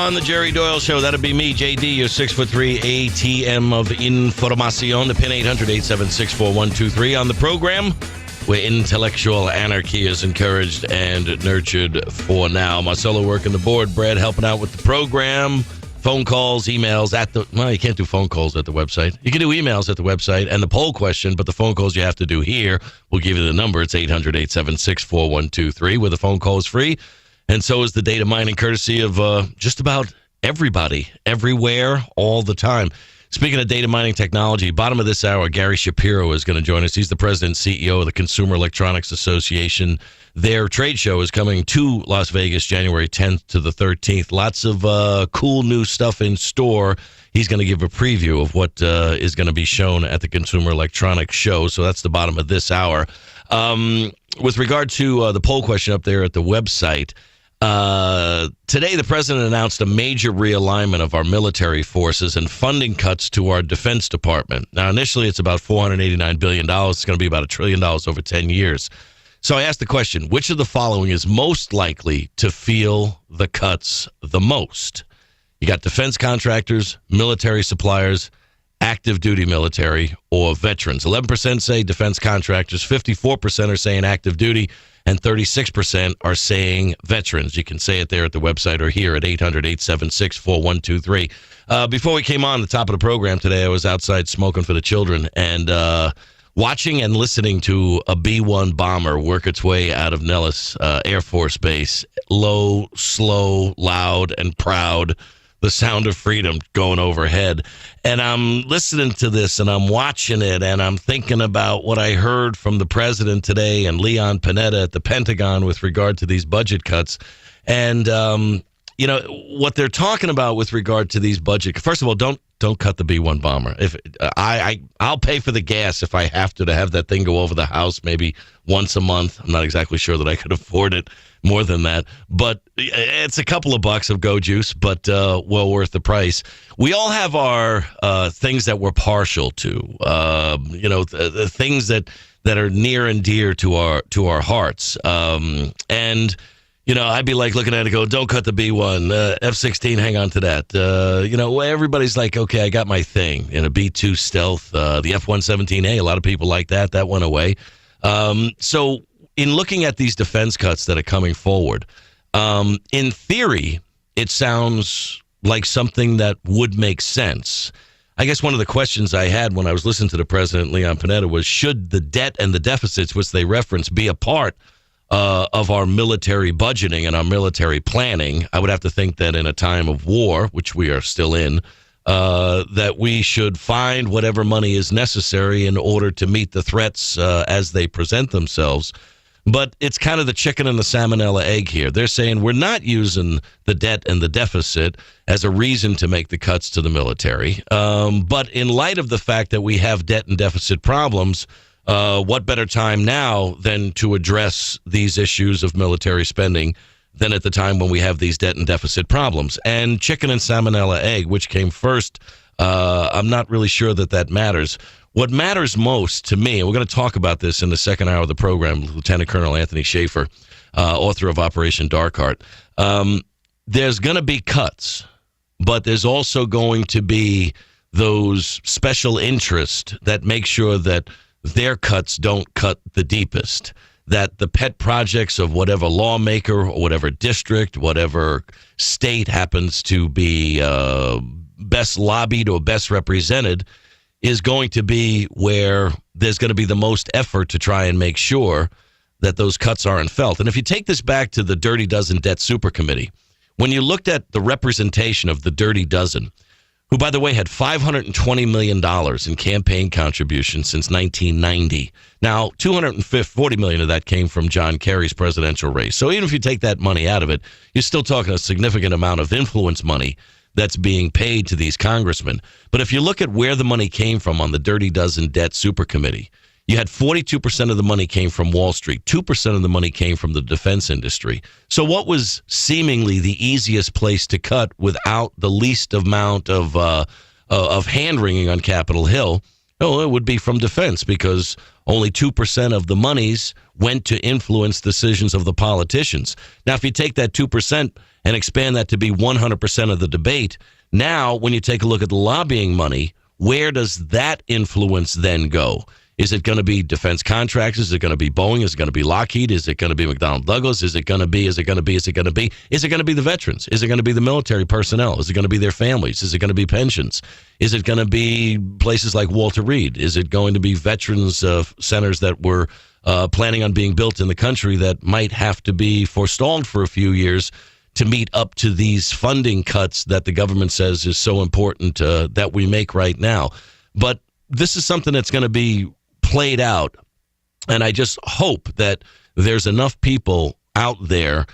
on the Jerry Doyle Show. That'll be me, JD, your 6'3" ATM of Informacion. The pin 800-876-4123 on the program, where intellectual anarchy is encouraged and nurtured for now. Marcelo working the board, Brad helping out with the program. Phone calls, emails well, you can't do phone calls at the website. You can do emails at the website and the poll question, but the phone calls you have to do here. We'll give you the number. It's 800-876-4123, where the phone call is free. And so is the data mining, courtesy of just about everybody, everywhere, all the time. Speaking of data mining technology, bottom of this hour, Gary Shapiro is going to join us. He's the president and CEO of the Consumer Electronics Association. Their trade show is coming to Las Vegas January 10th to the 13th. Lots of cool new stuff in store. He's going to give a preview of what is going to be shown at the Consumer Electronics Show. So that's the bottom of this hour. With regard to the poll question up there at the website, today, the president announced a major realignment of our military forces and funding cuts to our Defense Department. Now, initially, it's about $489 billion. It's going to be about $1 trillion over 10 years. So I asked the question, which of the following is most likely to feel the cuts the most? You got defense contractors, military suppliers, active duty military, or veterans. 11% say defense contractors, 54% are saying active duty, and 36% are saying veterans. You can say it there at the website or here at 800-876-4123. Before we came on the top of the program today, I was outside smoking for the children and watching and listening to a B-1 bomber work its way out of Nellis Air Force Base. Low, slow, loud, and proud. The sound of freedom going overhead. And I'm listening to this and I'm watching it and I'm thinking about what I heard from the president today and Leon Panetta at the Pentagon with regard to these budget cuts. And, what they're talking about with regard to these budget. First of all, don't cut the B-1 bomber. If I'll pay for the gas if I have to have that thing go over the house maybe once a month. I'm not exactly sure that I could afford it more than that, but it's a couple of bucks of go juice, but well worth the price. We all have our things that we're partial to, the things that are near and dear to our hearts. I'd be like looking at it, go, don't cut the B-1, F-16, hang on to that. Everybody's like, okay, I got my thing. In a B-2 stealth, the F-117A, a lot of people like that. That went away. So in looking at these defense cuts that are coming forward, in theory, it sounds like something that would make sense. I guess one of the questions I had when I was listening to the president, Leon Panetta, was should the debt and the deficits, which they reference, be a part of our military budgeting and our military planning? I would have to think that in a time of war, which we are still in, that we should find whatever money is necessary in order to meet the threats as they present themselves. But it's kind of the chicken and the salmonella egg here. They're saying we're not using the debt and the deficit as a reason to make the cuts to the military. But in light of the fact that we have debt and deficit problems, what better time now than to address these issues of military spending than at the time when we have these debt and deficit problems? And chicken and salmonella egg, which came first, I'm not really sure that matters. What matters most to me, and we're going to talk about this in the second hour of the program, Lieutenant Colonel Anthony Schaefer, author of Operation Dark Heart, there's going to be cuts, but there's also going to be those special interests that make sure that their cuts don't cut the deepest, that the pet projects of whatever lawmaker or whatever district, whatever state happens to be best lobbied or best represented is going to be where there's going to be the most effort to try and make sure that those cuts aren't felt. And if you take this back to the Dirty Dozen Debt Super Committee, when you looked at the representation of the Dirty Dozen, who, by the way, had $520 million in campaign contributions since 1990. Now, $240 million of that came from John Kerry's presidential race. So even if you take that money out of it, you're still talking a significant amount of influence money that's being paid to these congressmen. But if you look at where the money came from on the Dirty Dozen Debt Super Committee, you had 42% of the money came from Wall Street. 2% of the money came from the defense industry. So what was seemingly the easiest place to cut without the least amount of hand-wringing on Capitol Hill? Oh, it would be from defense, because only 2% of the monies went to influence decisions of the politicians. Now, if you take that 2% and expand that to be 100% of the debate. Now, when you take a look at the lobbying money, where does that influence then go? Is it going to be defense contractors? Is it going to be Boeing? Is it going to be Lockheed? Is it going to be McDonnell Douglas? Is it going to be the veterans? Is it going to be the military personnel? Is it going to be their families? Is it going to be pensions? Is it going to be places like Walter Reed? Is it going to be veterans centers that were planning on being built in the country that might have to be forestalled for a few years to meet up to these funding cuts that the government says is so important that we make right now? But this is something that's going to be played out, and I just hope that there's enough people out there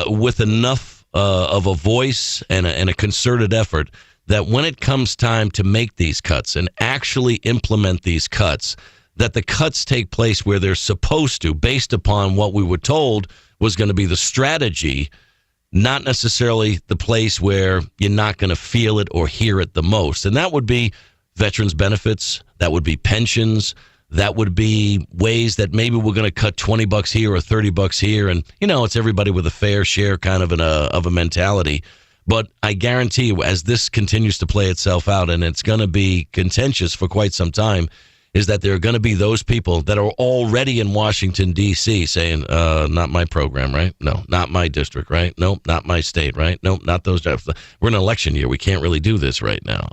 with enough of a voice and a concerted effort that when it comes time to make these cuts and actually implement these cuts, that the cuts take place where they're supposed to, based upon what we were told was going to be the strategy, not necessarily the place where you're not going to feel it or hear it the most. And that would be veterans benefits, that would be pensions, that would be ways that maybe we're going to cut $20 here or $30 here, and it's everybody with a fair share kind of a mentality. But I guarantee you, as this continues to play itself out, and it's going to be contentious for quite some time, is that there are going to be those people that are already in Washington, D.C. saying, not my program, right? No, not my district, right? No, not my state, right? No, not those jobs. We're in an election year. We can't really do this right now.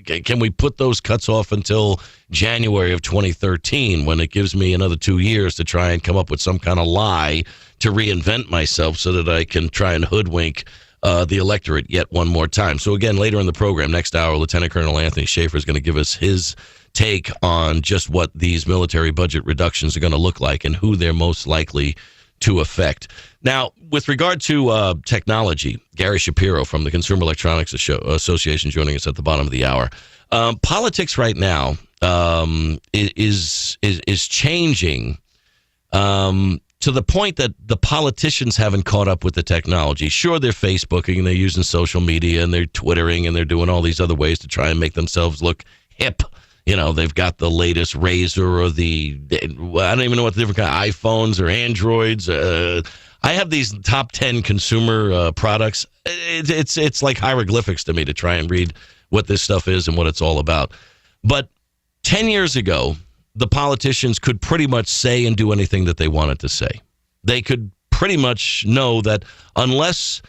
Can we put those cuts off until January of 2013 when it gives me another 2 years to try and come up with some kind of lie to reinvent myself so that I can try and hoodwink the electorate yet one more time? So again, later in the program, next hour, Lieutenant Colonel Anthony Schaefer is going to give us his take on just what these military budget reductions are going to look like and who they're most likely to affect. Now, with regard to technology, Gary Shapiro from the Consumer Electronics Association joining us at the bottom of the hour. Politics right now is changing to the point that the politicians haven't caught up with the technology. Sure, they're Facebooking and they're using social media and they're Twittering and they're doing all these other ways to try and make themselves look hip. They've got the latest Razor or I don't even know what the different kind of iPhones or Androids. I have these top 10 consumer products. It's like hieroglyphics to me to try and read what this stuff is and what it's all about. But 10 years ago, the politicians could pretty much say and do anything that they wanted to say. They could pretty much know that unless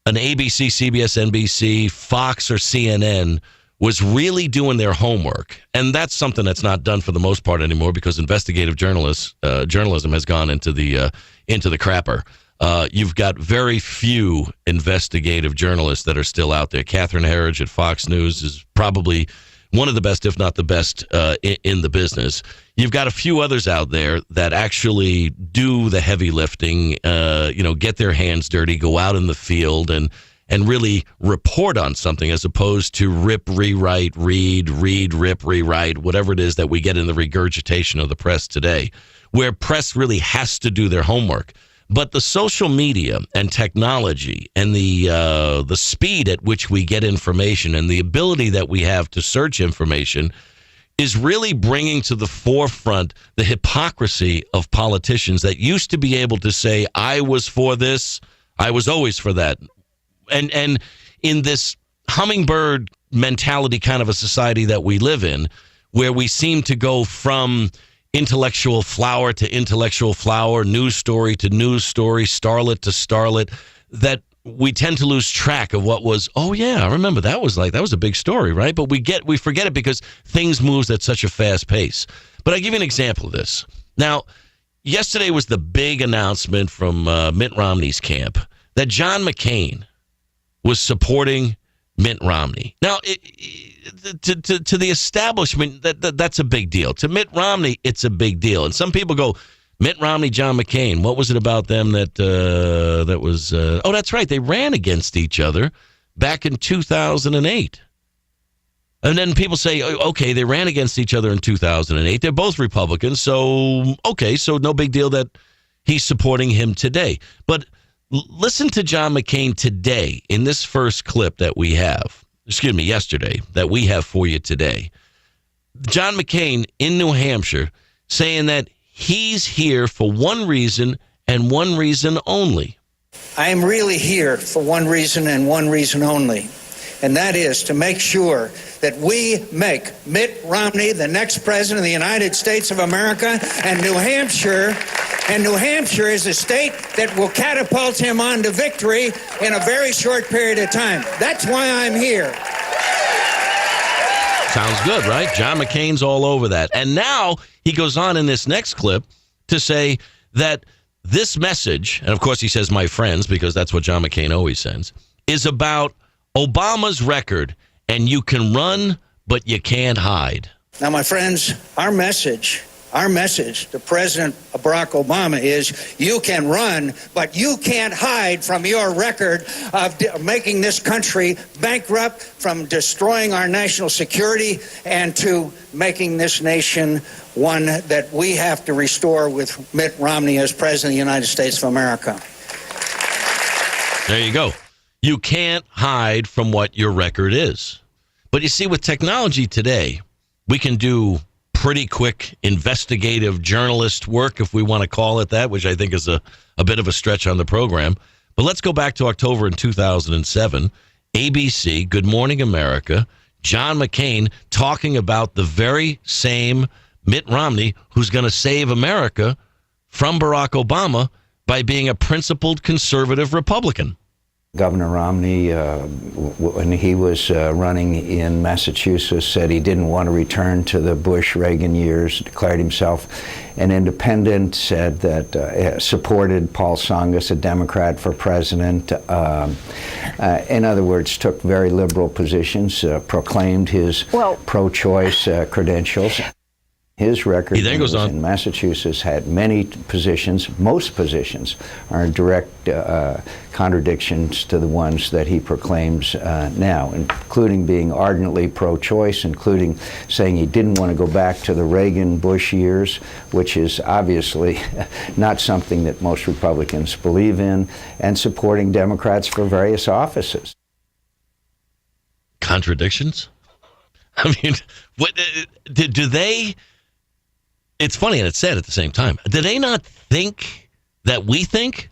an ABC, CBS, NBC, Fox, or CNN was really doing their homework, and that's something that's not done for the most part anymore because investigative journalism has gone into the crapper. You've got very few investigative journalists that are still out there. Catherine Herridge at Fox News is probably one of the best, if not the best, in the business. You've got a few others out there that actually do the heavy lifting, get their hands dirty, go out in the field and really report on something as opposed to rip, rewrite, read, rip, rewrite, whatever it is that we get in the regurgitation of the press today, where press really has to do their homework. But the social media and technology and the speed at which we get information and the ability that we have to search information is really bringing to the forefront the hypocrisy of politicians that used to be able to say, I was for this, I was always for that. And in this hummingbird mentality kind of a society that we live in, where we seem to go from intellectual flower to intellectual flower, news story to news story, starlet to starlet, that we tend to lose track of what was, oh yeah, I remember that was a big story, right? But we forget it because things move at such a fast pace. But I'll give you an example of this. Now, yesterday was the big announcement from Mitt Romney's camp that John McCain was supporting Mitt Romney. Now, to the establishment, that's a big deal. To Mitt Romney, it's a big deal. And some people go, Mitt Romney, John McCain, what was it about them that was... oh, that's right. They ran against each other back in 2008. And then people say, okay, they ran against each other in 2008. They're both Republicans, so, okay, so no big deal that he's supporting him today. But listen to John McCain today in this first clip that we have, yesterday, that we have for you today. John McCain in New Hampshire saying that he's here for one reason and one reason only. I am really here for one reason and one reason only, and that is to make sure that we make Mitt Romney the next president of the United States of America, and New Hampshire is a state that will catapult him on to victory in a very short period of time. That's why I'm here. Sounds good, right? John McCain's all over that. And now he goes on in this next clip to say that this message, and of course he says my friends because that's what John McCain always sends, is about Obama's record, and you can run, but you can't hide. Now, my friends, our message to President Barack Obama is you can run, but you can't hide from your record of making this country bankrupt, from destroying our national security, and to making this nation one that we have to restore with Mitt Romney as President of the United States of America. There you go. You can't hide from what your record is. But you see, with technology today, we can do pretty quick investigative journalist work, if we want to call it that, which I think is a bit of a stretch on the program. But let's go back to October in 2007. ABC, Good Morning America, John McCain talking about the very same Mitt Romney who's going to save America from Barack Obama by being a principled conservative Republican. Governor Romney, when he was running in Massachusetts, said he didn't want to return to the Bush-Reagan years, declared himself an independent, said that supported Paul Tsongas, a Democrat, for president. In other words, took very liberal positions, proclaimed his pro-choice credentials. His record in Massachusetts had many positions, most positions are direct contradictions to the ones that he proclaims now, including being ardently pro-choice, including saying he didn't want to go back to the Reagan-Bush years, which is obviously not something that most Republicans believe in, and supporting Democrats for various offices. Contradictions? I mean, what do they... It's funny and it's sad at the same time. Do they not think that we think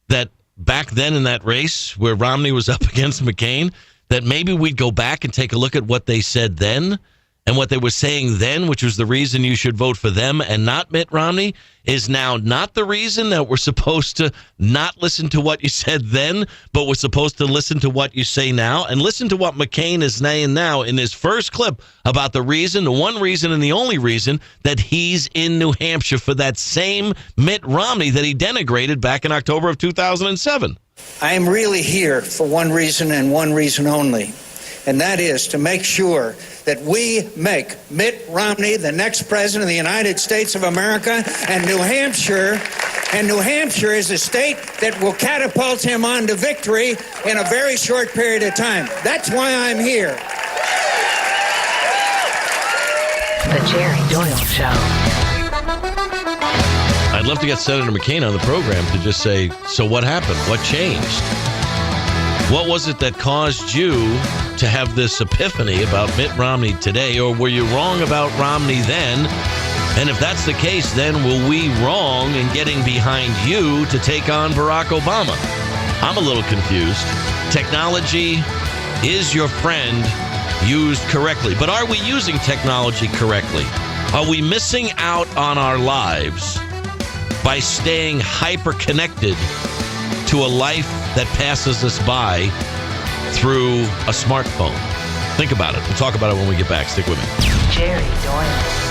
that back then in that race where Romney was up against McCain, that maybe we'd go back and take a look at what they said then and what they were saying then, which was the reason you should vote for them and not Mitt Romney, is now not the reason that we're supposed to not listen to what you said then, but we're supposed to listen to what you say now, and listen to what McCain is saying now in his first clip about the reason, the one reason and the only reason that he's in New Hampshire for that same Mitt Romney that he denigrated back in October of 2007. I am really here for one reason and one reason only, and that is to make sure that we make Mitt Romney the next president of the United States of America, and New Hampshire is a state that will catapult him on to victory in a very short period of time. That's why I'm here. The Jerry Doyle Show. I'd love to get Senator McCain on the program to just say, so what happened? What changed? What was it that caused you to have this epiphany about Mitt Romney today? Or were you wrong about Romney then? And if that's the case, then were we wrong in getting behind you to take on Barack Obama? I'm a little confused. Technology is your friend used correctly. But are we using technology correctly? Are we missing out on our lives by staying hyper-connected to a life that passes us by through a smartphone? Think about it. We'll talk about it when we get back. Stick with me. Jerry Doyle.